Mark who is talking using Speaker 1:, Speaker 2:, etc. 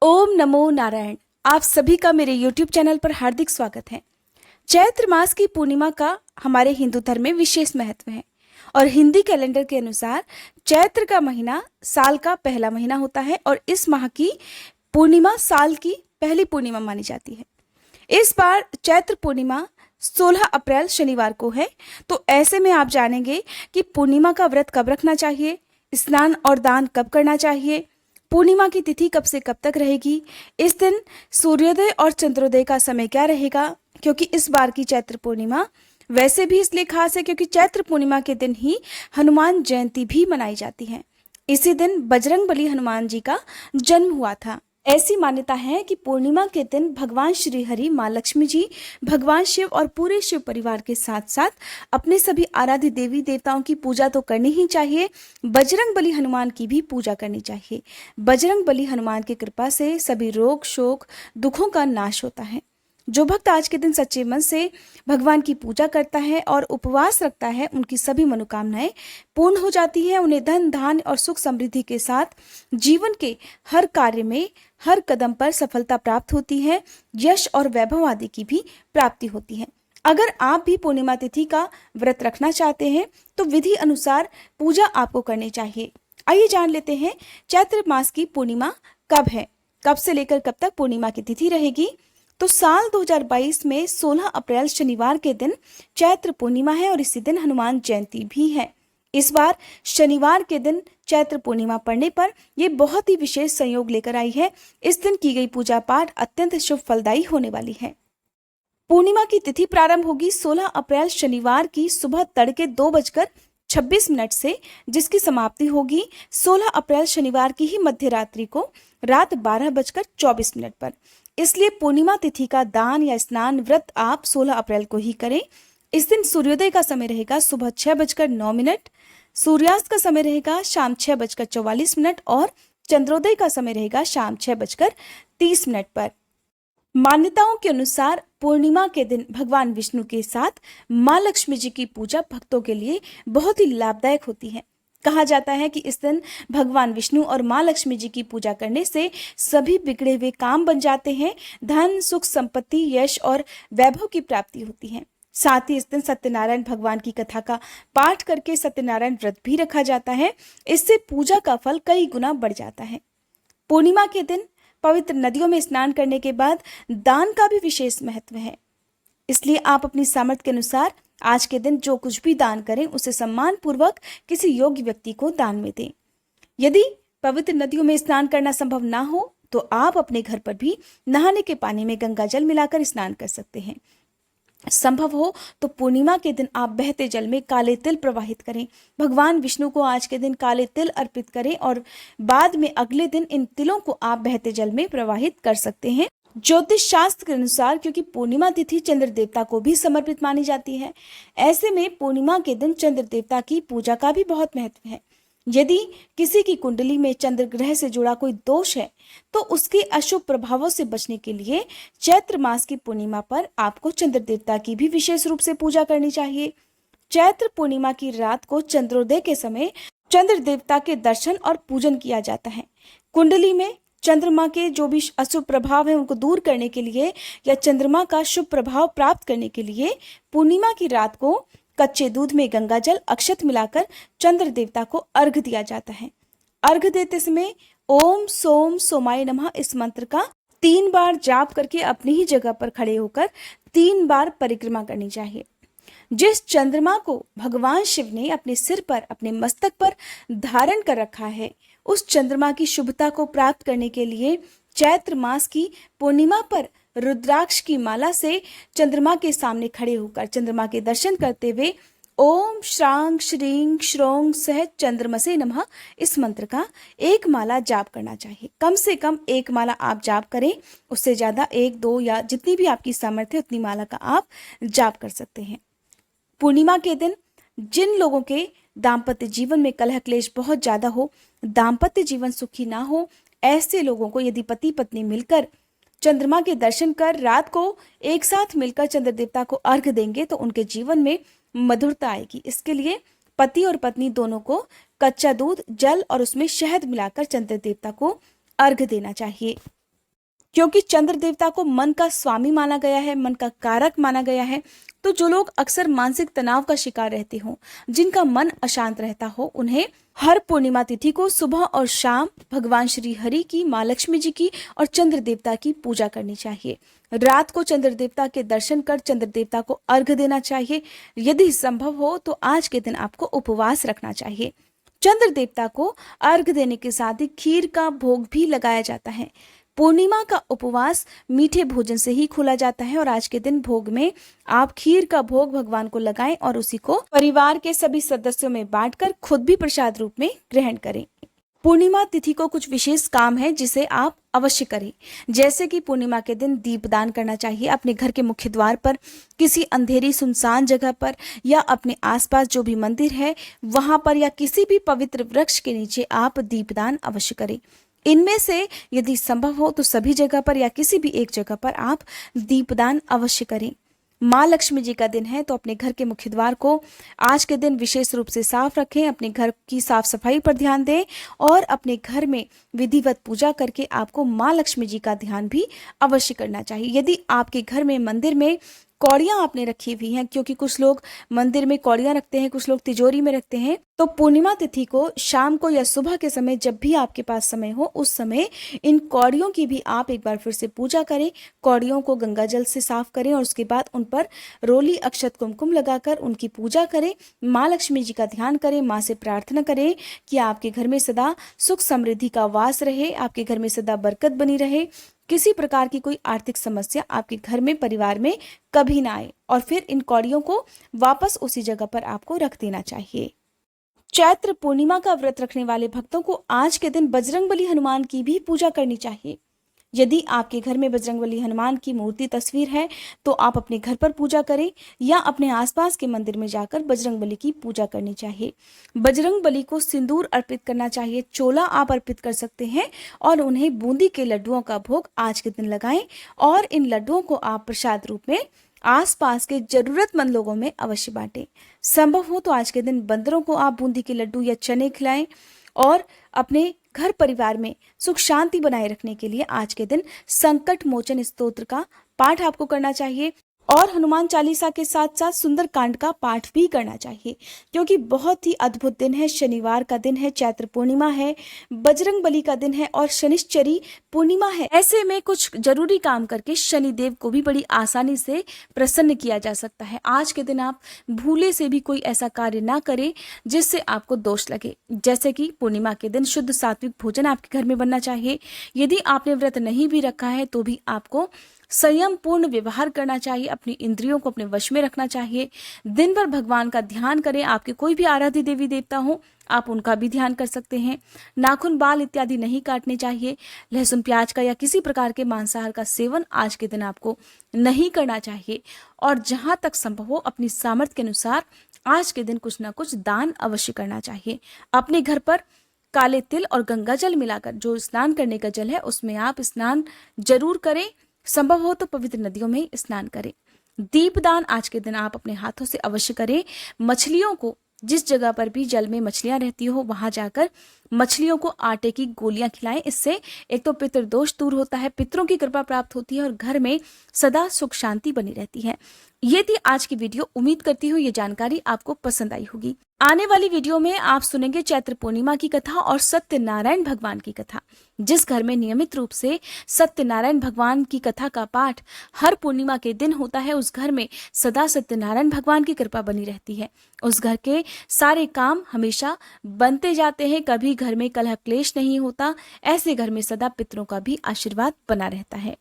Speaker 1: ओम नमो नारायण। आप सभी का मेरे YouTube चैनल पर हार्दिक स्वागत है। चैत्र मास की पूर्णिमा का हमारे हिंदू धर्म में विशेष महत्व है और हिंदी कैलेंडर के अनुसार चैत्र का महीना साल का पहला महीना होता है और इस माह की पूर्णिमा साल की पहली पूर्णिमा मानी जाती है। इस बार चैत्र पूर्णिमा 16 अप्रैल शनिवार को है, तो ऐसे में आप जानेंगे कि पूर्णिमा का व्रत कब रखना चाहिए, स्नान और दान कब करना चाहिए, पूर्णिमा की तिथि कब से कब तक रहेगी, इस दिन सूर्योदय और चंद्रोदय का समय क्या रहेगा। क्योंकि इस बार की चैत्र पूर्णिमा वैसे भी इसलिए खास है क्योंकि चैत्र पूर्णिमा के दिन ही हनुमान जयंती भी मनाई जाती है। इसी दिन बजरंगबली हनुमान जी का जन्म हुआ था। ऐसी मान्यता है कि पूर्णिमा के दिन भगवान श्री हरि, माँ लक्ष्मी जी, भगवान शिव और पूरे शिव परिवार के साथ साथ अपने सभी आराध्य देवी देवताओं की पूजा तो करनी ही चाहिए, बजरंगबली हनुमान की भी पूजा करनी चाहिए। बजरंगबली हनुमान की कृपा से सभी रोग शोक दुखों का नाश होता है। जो भक्त आज के दिन सच्चे मन से भगवान की पूजा करता है और उपवास रखता है, उनकी सभी मनोकामनाएं पूर्ण हो जाती है। उन्हें धन धान्य और सुख समृद्धि के साथ जीवन के हर कार्य में हर कदम पर सफलता प्राप्त होती है। यश और वैभव आदि की भी प्राप्ति होती है। अगर आप भी पूर्णिमा तिथि का व्रत रखना चाहते हैं तो विधि अनुसार पूजा आपको करनी चाहिए। आइए जान लेते हैं चैत्र मास की पूर्णिमा कब है, कब से लेकर कब तक पूर्णिमा की तिथि रहेगी। तो साल 2022 में 16 अप्रैल शनिवार के दिन चैत्र पूर्णिमा है और इसी दिन हनुमान जयंती भी है। इस बार शनिवार के दिन चैत्र पूर्णिमा पड़ने पर यह बहुत ही विशेष संयोग लेकर आई है। इस दिन की गई पूजा पाठ अत्यंत शुभ फलदायी होने वाली है। पूर्णिमा की तिथि प्रारंभ होगी 16 अप्रैल शनिवार की सुबह तड़के 2:26 से, जिसकी समाप्ति होगी 16 अप्रैल शनिवार की ही मध्य रात्रि को रात 12:24 पर। इसलिए पूर्णिमा तिथि का दान या स्नान व्रत आप 16 अप्रैल को ही करें। इस दिन सूर्योदय का समय रहेगा सुबह 6:09, सूर्यास्त का समय रहेगा शाम 6:44 और चंद्रोदय का समय रहेगा शाम 6:30 पर। मान्यताओं के अनुसार पूर्णिमा के दिन भगवान विष्णु के साथ माँ लक्ष्मी जी की पूजा भक्तों के लिए बहुत ही लाभदायक होती है। कहा जाता है कि इस दिन भगवान विष्णु और माँ लक्ष्मी जी की पूजा करने से सभी बिगड़े हुए काम बन जाते हैं, धन सुख संपत्ति यश और वैभव की प्राप्ति होती है। साथ ही इस दिन सत्यनारायण भगवान की कथा का पाठ करके सत्यनारायण व्रत भी रखा जाता है। इससे पूजा का फल कई गुना बढ़ जाता है। पूर्णिमा के दिन पवित्र नदियों में स्नान करने के बाद दान का भी विशेष महत्व है। इसलिए आप अपनी सामर्थ्य के अनुसार आज के दिन जो कुछ भी दान करें उसे सम्मान पूर्वक किसी योग्य व्यक्ति को दान में दें। यदि पवित्र नदियों में स्नान करना संभव ना हो तो आप अपने घर पर भी नहाने के पानी में गंगा जल मिलाकर स्नान कर सकते हैं। संभव हो तो पूर्णिमा के दिन आप बहते जल में काले तिल प्रवाहित करें। भगवान विष्णु को आज के दिन काले तिल अर्पित करें और बाद में अगले दिन इन तिलों को आप बहते जल में प्रवाहित कर सकते हैं। ज्योतिष शास्त्र के अनुसार क्योंकि पूर्णिमा तिथि चंद्र देवता को भी समर्पित मानी जाती है, ऐसे में पूर्णिमा के दिन चंद्र देवता की पूजा का भी बहुत महत्व है। यदि किसी की कुंडली में चंद्र ग्रह से जुड़ा कोई दोष है तो उसके अशुभ प्रभावों से बचने के लिए चैत्र मास की पूर्णिमा पर आपको चंद्र देवता की भी विशेष रूप से पूजा करनी चाहिए। चैत्र पूर्णिमा की रात को चंद्रोदय के समय चंद्र देवता के दर्शन और पूजन किया जाता है। कुंडली में चंद्रमा के जो भी अशुभ प्रभाव है उनको दूर करने के लिए या चंद्रमा का शुभ प्रभाव प्राप्त करने के लिए पूर्णिमा की रात को कच्चे दूध में गंगा जल अक्षत मिलाकर चंद्र देवता को अर्घ दिया जाता है। अर्घ देते समय ओम सोम सोमाय नमः इस मंत्र का 3 बार जाप करके अपनी ही जगह पर खड़े होकर 3 बार परिक्रमा करनी चाहिए। जिस चंद्रमा को भगवान शिव ने अपने सिर पर, अपने मस्तक पर धारण कर रखा है, उस चंद्रमा की शुभता को प्राप्त करने के लिए चैत्र मास की पूर्णिमा पर रुद्राक्ष की माला से चंद्रमा के सामने खड़े होकर चंद्रमा के दर्शन करते हुए ओम श्रांग श्रींग श्रोंग सह चंद्रमसे नमः इस मंत्र का 1 माला जाप करना चाहिए। कम से कम 1 माला आप जाप करें, उससे ज्यादा 1, 2 या जितनी भी आपकी सामर्थ्य उतनी माला का आप जाप कर सकते हैं। पूर्णिमा के दिन जिन लोगों के दाम्पत्य जीवन में कलह क्लेश बहुत ज्यादा हो, दाम्पत्य जीवन सुखी ना हो, ऐसे लोगों को यदि पति पत्नी मिलकर चंद्रमा के दर्शन कर रात को एक साथ मिलकर चंद्र देवता को अर्घ देंगे तो उनके जीवन में मधुरता आएगी। इसके लिए पति और पत्नी दोनों को कच्चा दूध, जल और उसमें शहद मिलाकर चंद्र देवता को अर्घ देना चाहिए। क्योंकि चंद्र देवता को मन का स्वामी माना गया है, मन का कारक माना गया है। तो जो लोग अक्सर मानसिक तनाव का शिकार रहते हो, जिनका मन अशांत रहता हो, उन्हें हर पूर्णिमा तिथि को सुबह और शाम भगवान श्री हरि की, माँ लक्ष्मी जी की और चंद्र देवता की पूजा करनी चाहिए। रात को चंद्र देवता के दर्शन कर चंद्र देवता को अर्घ्य देना चाहिए। यदि संभव हो तो आज के दिन आपको उपवास रखना चाहिए। चंद्र देवता को अर्घ्य देने के साथ ही खीर का भोग भी लगाया जाता है। पूर्णिमा का उपवास मीठे भोजन से ही खोला जाता है और आज के दिन भोग में आप खीर का भोग भगवान को लगाएं और उसी को परिवार के सभी सदस्यों में बांटकर खुद भी प्रसाद रूप में ग्रहण करें। पूर्णिमा तिथि को कुछ विशेष काम है जिसे आप अवश्य करें, जैसे कि पूर्णिमा के दिन दीपदान करना चाहिए। अपने घर के मुख्य द्वार पर, किसी अंधेरी सुनसान जगह पर या अपने आसपास जो भी मंदिर है वहां पर या किसी भी पवित्र वृक्ष के नीचे आप दीपदान अवश्य करें। इनमें से यदि संभव हो तो सभी जगह पर या किसी भी एक जगह पर आप दीपदान अवश्य करें। माँ लक्ष्मी जी का दिन है तो अपने घर के मुख्य द्वार को आज के दिन विशेष रूप से साफ रखें, अपने घर की साफ सफाई पर ध्यान दें और अपने घर में विधिवत पूजा करके आपको माँ लक्ष्मी जी का ध्यान भी अवश्य करना चाहिए। यदि आपके घर में मंदिर में कौड़ियां आपने रखी हुई हैं, क्योंकि कुछ लोग मंदिर में कौड़ियां रखते हैं, कुछ लोग तिजोरी में रखते हैं, तो पूर्णिमा तिथि को शाम को या सुबह के समय जब भी आपके पास समय हो उस समय इन कौड़ियों की भी आप एक बार फिर से पूजा करें। कौड़ियों को गंगा जल से साफ करें और उसके बाद उन पर रोली अक्षत कुमकुम लगाकर उनकी पूजा करें। माँ लक्ष्मी जी का ध्यान करें, माँ से प्रार्थना करें कि आपके घर में सदा सुख समृद्धि का वास रहे, आपके घर में सदा बरकत बनी रहे, किसी प्रकार की कोई आर्थिक समस्या आपके घर में परिवार में कभी ना आए और फिर इन कौड़ियों को वापस उसी जगह पर आपको रख देना चाहिए। चैत्र पूर्णिमा का व्रत रखने वाले भक्तों को आज के दिन बजरंगबली हनुमान की भी पूजा करनी चाहिए। यदि आपके घर में बजरंगबली हनुमान की मूर्ति तस्वीर है तो आप अपने घर पर पूजा करें या अपने आसपास के मंदिर में जाकर बजरंगबली की पूजा करनी चाहिए। बजरंगबली को सिंदूर अर्पित करना चाहिए, चोला आप अर्पित कर सकते हैं और उन्हें बूंदी के लड्डुओं का भोग आज के दिन लगाएं और इन लड्डुओं को आप प्रसाद रूप में आसपास के जरूरतमंद लोगों में अवश्य बांटें। संभव हो तो आज के दिन बंदरों को आप बूंदी के लड्डू या चने खिलाएं और अपने घर परिवार में सुख शांति बनाए रखने के लिए आज के दिन संकट मोचन स्तोत्र का पाठ आपको करना चाहिए और हनुमान चालीसा के साथ साथ सुंदर कांड का पाठ भी करना चाहिए, क्योंकि बहुत ही अद्भुत दिन है। शनिवार का दिन है, चैत्र पूर्णिमा है, बजरंग बली का दिन है और शनिश्चरी पूर्णिमा है। ऐसे में कुछ जरूरी काम करके शनिदेव को भी बड़ी आसानी से प्रसन्न किया जा सकता है। आज के दिन आप भूले से भी कोई ऐसा कार्य ना करें जिससे आपको दोष लगे, जैसे कि पूर्णिमा के दिन शुद्ध सात्विक भोजन आपके घर में बनना चाहिए। यदि आपने व्रत नहीं भी रखा है तो भी आपको संयम पूर्ण व्यवहार करना चाहिए, अपनी इंद्रियों को अपने वश में रखना चाहिए। दिन भर भगवान का ध्यान करें। आपके कोई भी आराध्य देवी देवता हो आप उनका भी ध्यान कर सकते हैं। नाखून, बाल इत्यादि नहीं काटने चाहिए। लहसुन, प्याज का या किसी प्रकार के मांसाहार का सेवन आज के दिन आपको नहीं करना चाहिए और जहां तक संभव हो अपनी सामर्थ्य के अनुसार आज के दिन कुछ ना कुछ दान अवश्य करना चाहिए। अपने घर पर काले तिल और गंगा जल मिलाकर जो स्नान करने का जल है उसमें आप स्नान जरूर करें। संभव हो तो पवित्र नदियों में स्नान करें। दीपदान आज के दिन आप अपने हाथों से अवश्य करें। मछलियों को जिस जगह पर भी जल में मछलियां रहती हो वहां जाकर मछलियों को आटे की गोलियां खिलाएं। इससे एक तो पितृदोष दूर होता है, पितरों की कृपा प्राप्त होती है और घर में सदा सुख शांति बनी रहती है। ये थी आज की वीडियो। उम्मीद करती हूँ ये जानकारी आपको पसंद आई होगी। आने वाली वीडियो में आप सुनेंगे चैत्र पूर्णिमा की कथा और सत्यनारायण भगवान की कथा। जिस घर में नियमित रूप से सत्यनारायण भगवान की कथा का पाठ हर पूर्णिमा के दिन होता है उस घर में सदा सत्यनारायण भगवान की कृपा बनी रहती है। उस घर के सारे काम हमेशा बनते जाते हैं, कभी घर में कलह क्लेश नहीं होता। ऐसे घर में सदा पितरों का भी आशीर्वाद बना रहता है।